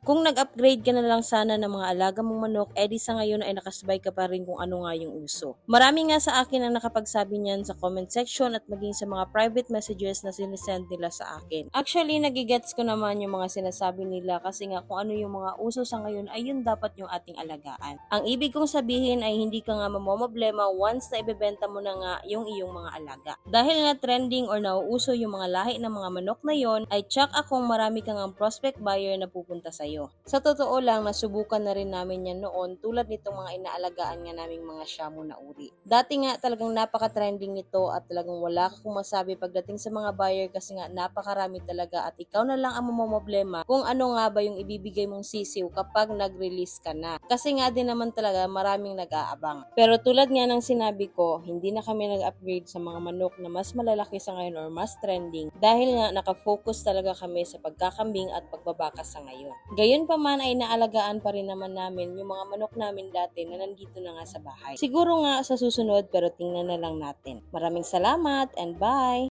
Kung nag-upgrade ka na lang sana ng mga alaga mong manok, edi sa ngayon ay nakasabay ka pa rin kung ano nga yung uso. Marami nga sa akin ang nakapagsabi niyan sa comment section at maging sa mga private messages na sinesend nila sa akin. Actually, nagigets ko naman yung mga sinasabi nila kasi nga kung ano yung mga uso sa ngayon ay yun dapat yung ating alagaan. Ang ibig kong sabihin ay hindi ka nga mamomroblema once na ibebenta mo na nga yung iyong mga alaga. Dahil nga trending or nauuso yung mga lahi ng mga manok na yon, ay tsak akong marami kang ang prospect buyer na pupunta sa'yo. Sa totoo lang, nasubukan na rin namin yan noon tulad nitong mga inaalagaan nga naming mga shamu na uri. Dati nga talagang napaka-trending nito at talagang wala akong masabi pagdating sa mga buyer kasi nga napakarami talaga at ikaw na lang ang mamomroblema kung ano nga ba yung ibibigay mong sisiw kapag nag-release ka na. Kasi nga din naman talaga maraming nag-aabang. Pero tulad nga ng sinabi ko, hindi na kami nag-upgrade sa mga manok na mas malalaki sa ngayon or mas trending dahil nga nakafocus talaga kami sa pagkakambing at pagbabaka sa ngayon. Gayon pa man ay naalagaan pa rin naman namin yung mga manok namin dati na nandito na nga sa bahay. Siguro nga sa susunod pero tingnan na lang natin. Maraming salamat and bye!